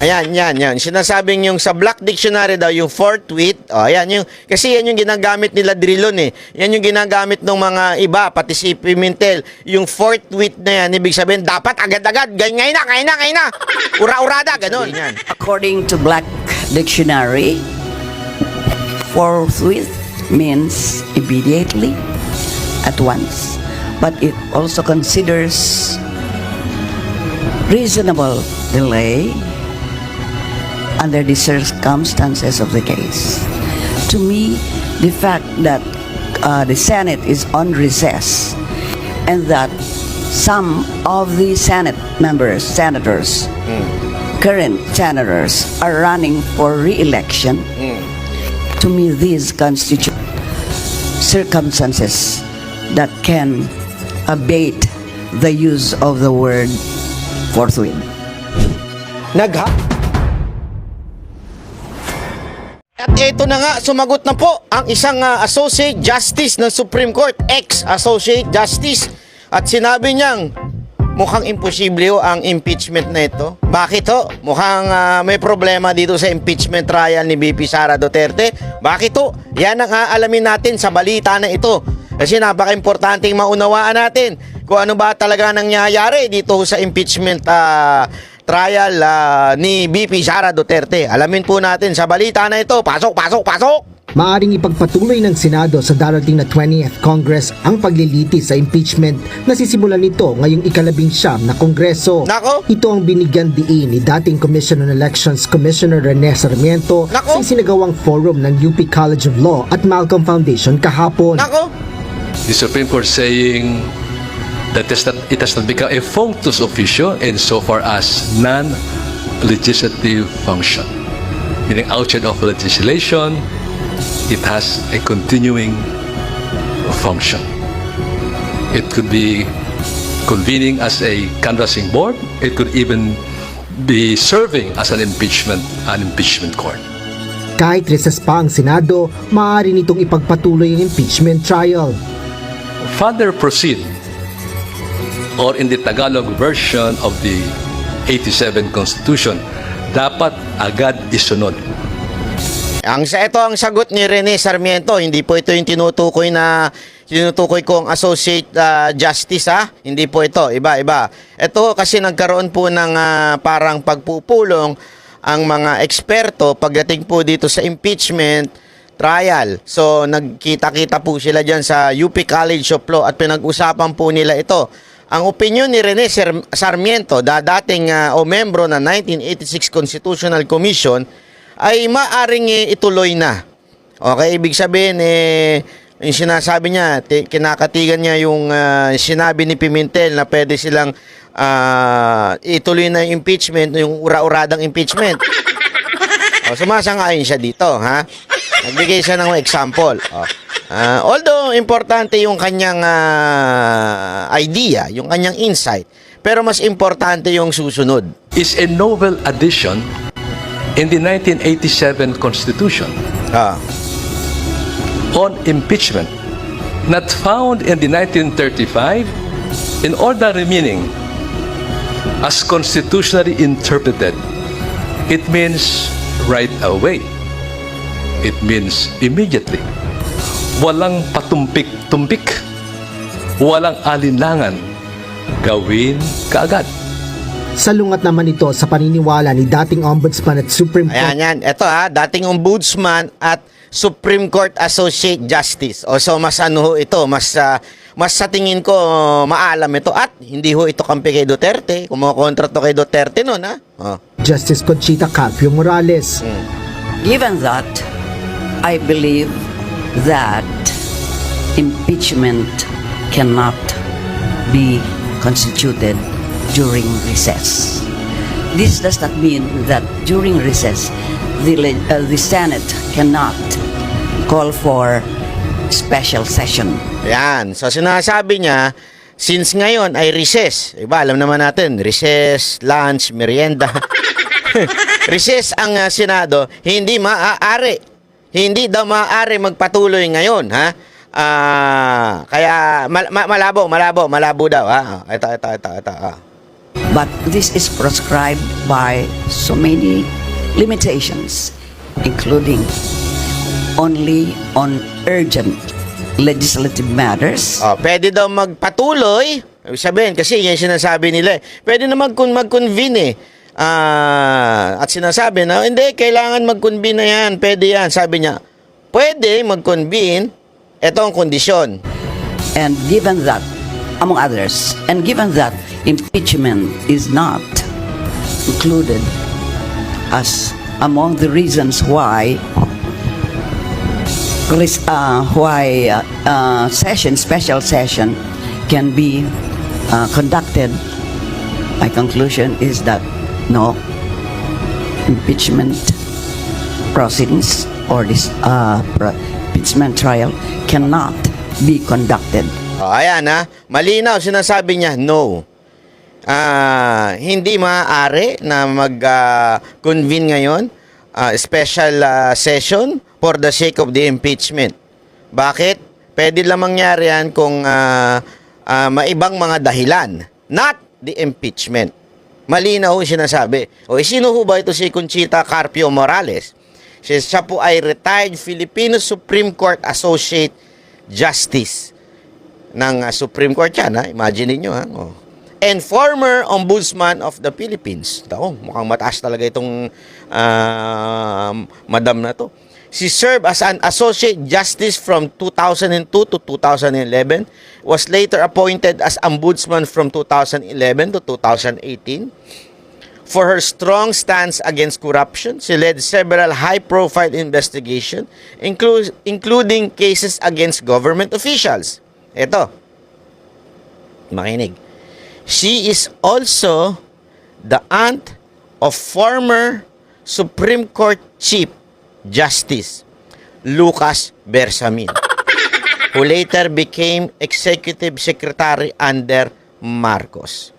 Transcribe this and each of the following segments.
Ayan, yan. Sinasabing yung sa Black Dictionary daw, yung forthwith, ayan, kasi yan yung ginagamit nila Drilon eh. Yan yung ginagamit ng mga iba, pati si Pimentel. Yung forthwith na yan, ibig sabihin, dapat agad-agad, ngayon na. Ura-urada, ganun. Yan. According to Black Dictionary, forthwith means immediately, at once. But it also considers reasonable delay under the circumstances of the case. To me, the fact that the Senate is on recess and that some of the senators, current senators, are running for re-election, to me, these constitute circumstances that can abate the use of the word forthwith. At ito na nga, sumagot na po ang isang Associate Justice ng Supreme Court, ex-Associate Justice. At sinabi niyang mukhang imposible ang impeachment na ito. Bakit ho? Mukhang may problema dito sa impeachment trial ni VP Sara Duterte. Bakit ho? Yan ang aalamin natin sa balita na ito. Kasi napaka-importanting maunawaan natin kung ano ba talaga nangyayari dito sa impeachment trial ni VP Sara Duterte. Alamin po natin sa balita na ito. Pasok! Maaring ipagpatuloy ng Senado sa darating na 20th Congress ang paglilitis sa impeachment na sisimulan nito ngayong ika-19 na Kongreso. Nako! Ito ang binigyan diin ni dating Commission on Elections Commissioner Rene Sarmiento Nako! sa isinagawang forum ng UP College of Law at Malcolm Foundation kahapon. Nako! The Supreme Court saying that it has not become a functus officio insofar as non-legislative function. Meaning outside of legislation, it has a continuing function. It could be convening as a canvassing board. It could even be serving as an impeachment court. Kahit recess pa ang Senado, maaari nitong ipagpatuloy ang impeachment trial. Further proceed, or in the Tagalog version of the 87 Constitution, dapat agad isunod. Ito ang sagot ni Rene Sarmiento. Hindi po ito yung tinutukoy kong Associate Justice Hindi po ito, iba. Ito kasi nagkaroon po ng parang pagpupulong ang mga eksperto pagdating po dito sa impeachment trial. So nagkita-kita po sila dyan sa UP College of Law at pinag-usapan po nila ito. Ang opinion ni Rene Sarmiento, dating membro ng 1986 Constitutional Commission, ay maaring ituloy na. Okay, ibig sabihin yung sinasabi niya, kinakatigan niya yung sinabi ni Pimentel na pwede silang ituloy na yung impeachment, yung ura-uradang impeachment. Sumasang-ayon siya dito, ha? Nagbigay siya ng example. Although importante yung kanyang idea, yung kanyang insight, pero mas importante yung susunod. Is a novel addition in the 1987 Constitution on impeachment, not found in the 1935 in ordinary meaning. As constitutionally interpreted, it means right away. It means immediately. Walang patumpik-tumpik. Walang alinlangan. Gawin kaagad. Salungat naman ito sa paniniwala ni dating Ombudsman at Supreme Court. Ayan. Ito dating Ombudsman at Supreme Court Associate Justice. So mas ito, mas sa tingin ko maalam ito at hindi ho ito kampi kay Duterte. Kumukontra to kay Duterte noon, Justice Conchita Carpio Morales. Given that, I believe that impeachment cannot be constituted during recess. This does not mean that during recess, the Senate cannot call for special session. Yan. So sinasabi niya, since ngayon ay recess, iba, alam naman natin, recess, lunch, merienda. Recess ang Senado, hindi daw maaari magpatuloy ngayon, ha? Kaya malabo daw, ha? Ito. But this is prescribed by so many limitations, including only on urgent legislative matters. Pwede daw magpatuloy. Ibig sabihin, kasi yan sinasabi nila. Pwede na mag-convene eh. At sinasabi na, hindi, kailangan mag-convene na yan. Pwede yan. Sabi niya, pwede mag-convene. Ito ang kondisyon. And given that, among others, and given that impeachment is not included as among the reasons why special session can be conducted, my conclusion is that no impeachment proceedings or this impeachment trial cannot be conducted. Ayan malinaw, sinasabi niya, no. Hindi maaari na mag-convene ngayon, special session for the sake of the impeachment. Bakit? Pwede lang mangyari yan kung maibang mga dahilan, not the impeachment. Malinaw sinasabi. Sino ho ba ito si Conchita Carpio Morales? Siya po ay retired Filipino Supreme Court Associate Justice ng Supreme Court yan. Imagine niyo and former Ombudsman of the Philippines. Mukhang mataas talaga itong madam na to. She served as an Associate Justice from 2002 to 2011, was later appointed as Ombudsman from 2011 to 2018. For her strong stance against corruption, she led several high-profile investigations, including cases against government officials. Ito, makinig. She is also the aunt of former Supreme Court Chief Justice Lucas Bersamin, who later became Executive Secretary under Marcos.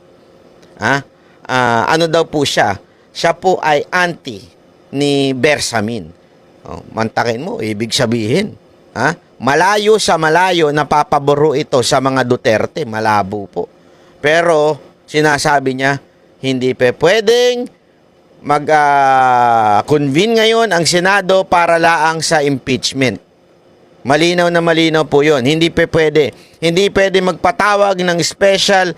Ano daw po siya? Siya po ay auntie ni Bersamin. Mantakin mo, ibig sabihin. Malayo sa malayo, napapaboro ito sa mga Duterte. Malabo po. Pero, sinasabi niya, hindi pwedeng mag-convene ngayon ang Senado para laang sa impeachment. Malinaw na malinaw po yun. Hindi pwede. Hindi pwede magpatawag ng special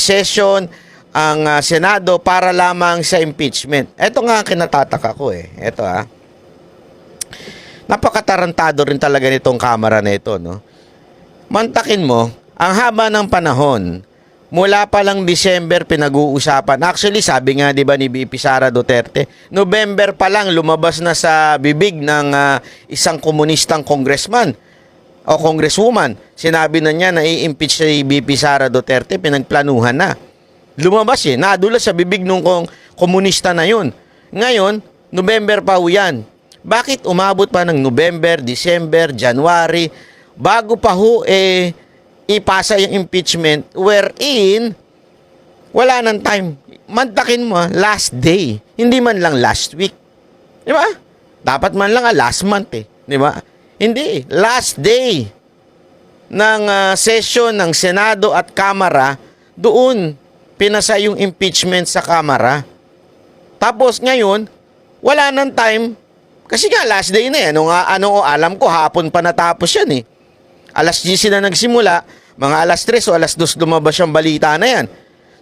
session ang Senado para lamang sa impeachment. Ito nga kinatataka ko Ito napakatarantado rin talaga nitong kamera na ito, no? Mantakin mo, ang haba ng panahon, mula pa lang December pinag-uusapan. Actually, sabi nga 'di ba ni VP Sara Duterte, November pa lang lumabas na sa bibig ng isang komunistang congressman o congresswoman. Sinabi na niya na i-impeach si VP Sara Duterte, pinagplanuhan na. Lumabas nadulas sa bibig ng komunista na 'yun. Ngayon, November pa ho 'yan. Bakit umabot pa ng November, December, January bago pa ho ipasa yung impeachment wherein wala nang time. Mantakin mo, last day. Hindi man lang last week. Di ba? Dapat man lang last month Di ba? Hindi. Last day ng session ng Senado at Kamara, doon pinasa yung impeachment sa Kamara. Tapos ngayon, wala nang time. Kasi nga last day na alam ko, hapon pa natapos yan Alas 10 na nagsimula, mga alas 3 o alas 2 lumabas yung balita na yan.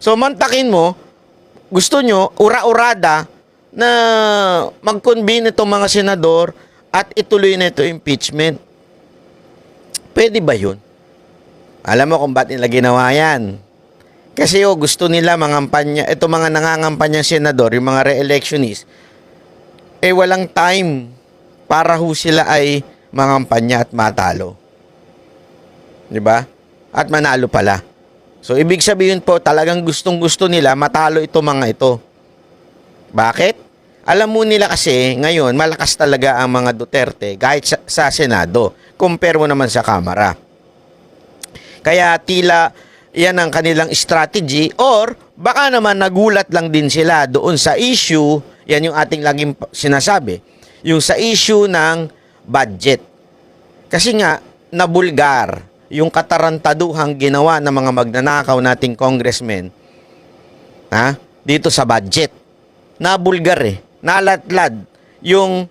So, mantakin mo, gusto nyo, ura-urada na mag-convene itong mga senador at ituloy na ito impeachment. Pwede ba yun? Alam mo kung ba't nila ginawa yan? Kasi gusto nila mangampanya, itong mga nangangampanyang senador, yung mga re-electionist, walang time para sila ay mangampanya at matalo. Diba? At manalo pala. So, ibig sabihin po, talagang gustong-gusto nila matalo ito mga ito. Bakit? Alam mo nila kasi, ngayon, malakas talaga ang mga Duterte kahit sa Senado. Compare mo naman sa Kamara. Kaya tila yan ang kanilang strategy or baka naman nagulat lang din sila doon sa issue, yan yung ating laging sinasabi, yung sa issue ng budget. Kasi nga, nabulgar yung katarantaduhang ginawa ng mga magnanakaw nating congressmen dito sa budget. Nabulgar nalatlad yung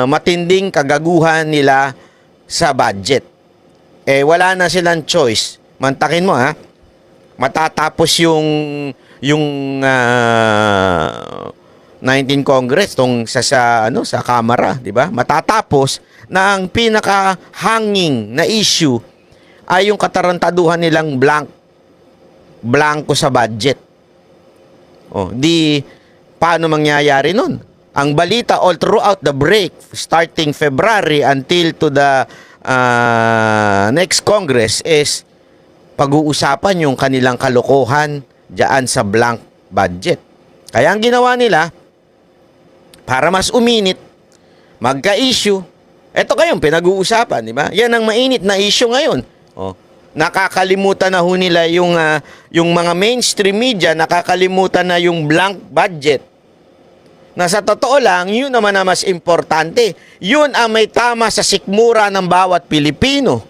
matinding kagaguhan nila sa budget. Wala na silang choice. Mantakin mo matatapos yung 19 Congress tong sa Kamara, di ba? Matatapos na ang pinaka-hanging na issue ay yung katarantaduhan nilang blanco sa budget. Paano mangyayari nun? Ang balita all throughout the break, starting February until to the next Congress, is pag-uusapan yung kanilang kalokohan dyan sa blank budget. Kaya ang ginawa nila, para mas uminit, magka-issue, eto kayong pinag-uusapan, di ba? Yan ang mainit na issue ngayon. Nakakalimutan na ho nila yung mga mainstream media, nakakalimutan na yung blank budget. Na sa totoo lang, yun naman na mas importante. Yun ang may tama sa sikmura ng bawat Pilipino.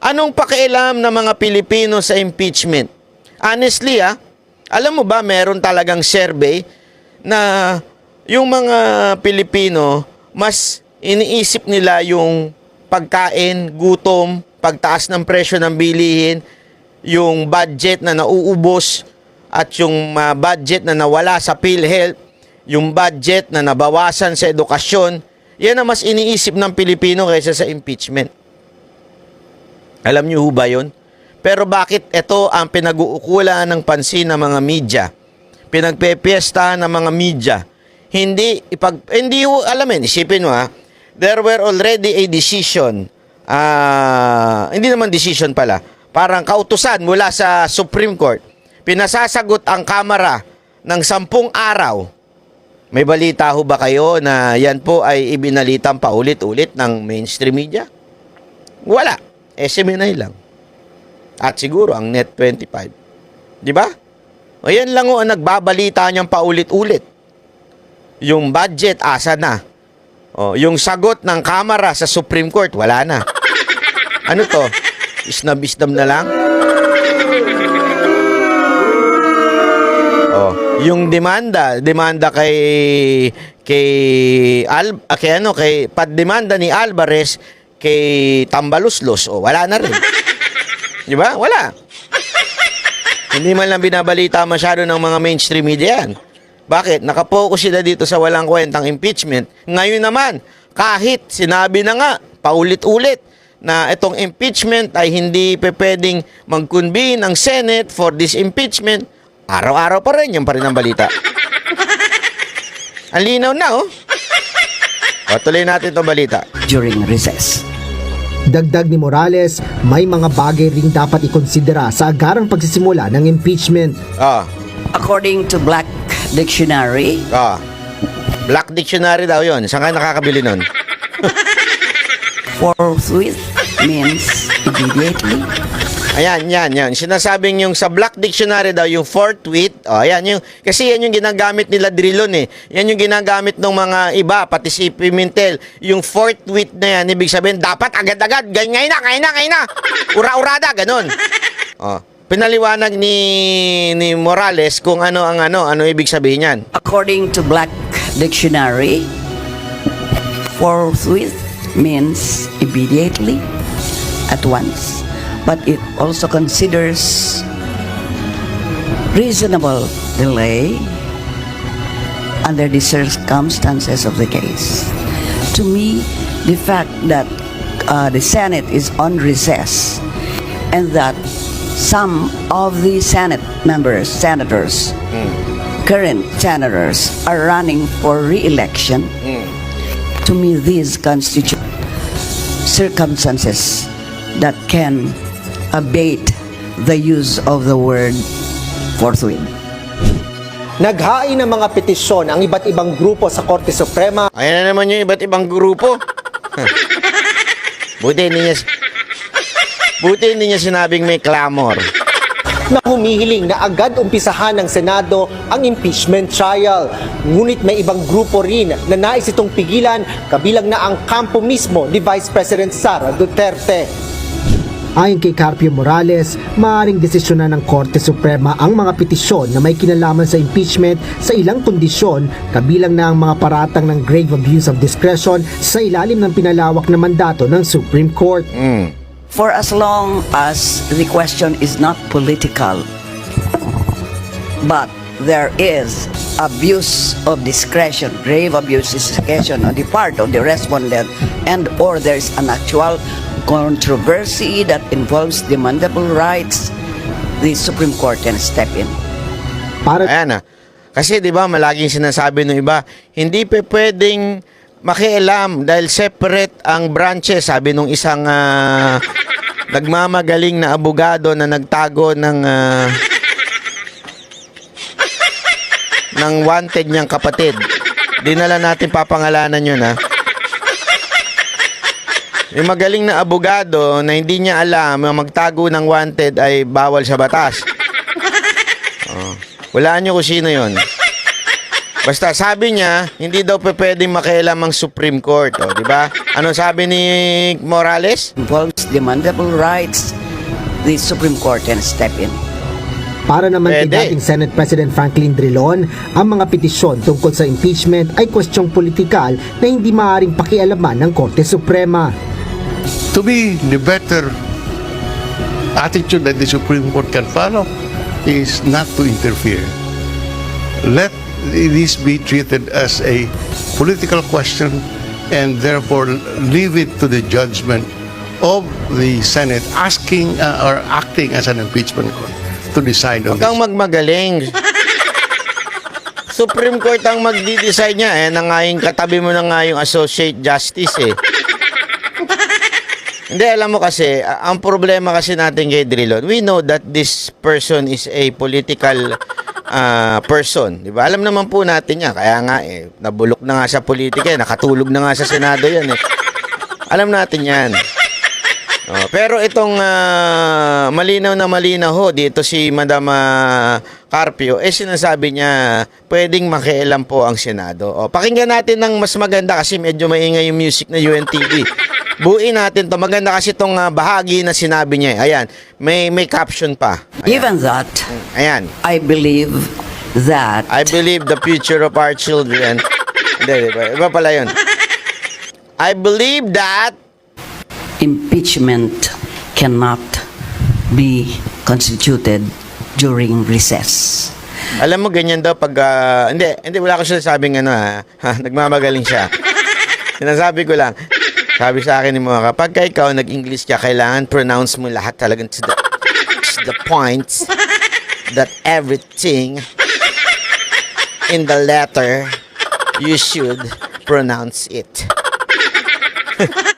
Anong pakialam ng mga Pilipino sa impeachment? Honestly, alam mo ba, meron talagang survey na yung mga Pilipino, mas iniisip nila yung pagkain, gutom, pagtaas ng presyo ng bilihin, yung budget na nauubos, at yung budget na nawala sa PhilHealth, yung budget na nabawasan sa edukasyon, yan ang mas iniisip ng Pilipino kaysa sa impeachment. Alam niyo ho ba yun? Pero bakit ito ang pinag-uukulan ng pansin ng mga media? Pinagpepiesta ng mga media. Hindi ho alamin, isipin mo there were already a decision, hindi naman decision pala, parang kautusan mula sa Supreme Court. Pinasasagot ang Kamara ng 10 araw. May balita ho ba kayo na yan po ay ibinalitang paulit-ulit ng mainstream media? Wala. SMNI lang. At siguro ang Net 25. Di ba? O yan lang ang nagbabalita niyang paulit-ulit. Yung budget, asa na? Yung sagot ng Kamara sa Supreme Court, wala na. Ano to? Isnab-isnab na lang? Yung demanda kay demanda ni Alvarez kay Tambaluslos, wala na rin. Di ba? Wala. Hindi man lang binabalita masyado ng mga mainstream media yan. Bakit? Nakapokus sila dito sa walang kwentang impeachment. Ngayon naman, kahit sinabi na nga, paulit-ulit, na itong impeachment ay hindi pwedeng mag-convene ang Senate for this impeachment, araw-araw pa rin, yan pa rin ang balita. Ang linaw na, tuloy natin itong balita. During recess. Dagdag ni Morales, may mga bagay ring dapat ikonsidera sa agarang pagsisimula ng impeachment. According to Black Dictionary, Black Dictionary daw yun. Saan ka nakakabili nun? forthwith means immediately. Ayan, yan. Sinasabing yung sa Black Dictionary daw, yung forthwith, kasi yan yung ginagamit nila Drilon Yan yung ginagamit ng mga iba, pati si Pimentel. Yung forthwith na yan, ibig sabihin, dapat agad-agad, ngayon na. Ura-urada, ganun. Pinaliwanag ni Morales kung ano ibig sabihin yan. According to Black Dictionary, forthwith means immediately, at once. But it also considers reasonable delay under the circumstances of the case. To me, the fact that the Senate is on recess and that some of the senators, current senators, are running for re-election, to me, these constitute circumstances that can abate the use of the word forthwith. Naghain ng mga petisyon ang iba't ibang grupo sa Korte Suprema. Ayan na naman yung iba't ibang grupo. Buti hindi niya sinabing may clamor. Na humihiling na agad umpisahan ng Senado ang impeachment trial. Ngunit may ibang grupo rin na nais itong pigilan, kabilang na ang kampo mismo ni Vice President Sara Duterte. Ayon kay Carpio Morales, maaaring desisyonan ng Korte Suprema ang mga petisyon na may kinalaman sa impeachment sa ilang kondisyon, kabilang na ang mga paratang ng grave abuse of discretion sa ilalim ng pinalawak na mandato ng Supreme Court. For as long as the question is not political, but there is abuse of discretion, grave abuse of discretion on the part of the respondent, and or there is an actual controversy that involves demandable rights, the Supreme Court can step in. Para Ayan na. Kasi 'di ba, malaging sinasabi ng iba, hindi pa pwedeng makialam dahil separate ang branches, sabi nung isang nagmamagaling na abogado na nagtago ng wanted niyang kapatid. Dinala natin papangalanan yun, ha. Yung magaling na abogado na hindi niya alam na magtago ng wanted ay bawal sa batas. Walaan niyo kung sino yun. Basta sabi niya, hindi daw pwedeng makialam ang Supreme Court. O, di ba? Ano sabi ni Morales? Involves demandable rights, the Supreme Court can step in. Para naman kay Pwede. dating Senate President Franklin Drilon, ang mga petisyon tungkol sa impeachment ay kwestyong politikal na hindi maaaring pakialaman ng Korte Suprema. To me, the better attitude that the Supreme Court can follow is not to interfere. Let this be treated as a political question and therefore leave it to the judgment of the Senate asking or acting as an impeachment court to decide on Huwag kang this. magmagaling. Supreme Court ang magdi-decide niya. Eh, nangayong katabi mo na nga yung Associate Justice, eh. Hindi, alam mo kasi, ang problema kasi natin kay Drilon, we know that this person is a political person. Di ba? Alam naman po natin yan. Kaya nga, nabulok na nga sa politika, nakatulog na nga sa Senado yan, eh. Alam natin yan. Oh, pero itong malinaw na malinaw ho, dito si Madam Carpio, sinasabi niya, pwedeng makialam po ang Senado. O, pakinggan natin ng mas maganda kasi medyo maingay yung music na UNTV. Buuin natin to. Maganda kasi itong bahagi na sinabi niya. Ayan, may caption pa. Ayan. Given that, Ayan. I believe that I believe the future of our children. Hindi, iba pala yun. I believe that impeachment cannot be constituted during recess. alam mo, ganyan daw pag... hindi, wala ko sinasabing ano, nagmamagaling siya. Sinasabi ko lang, sabi sa akin ni mga kapag ikaw nag-English ka, kailangan pronounce mo lahat talagang to the point that everything in the letter, you should pronounce it.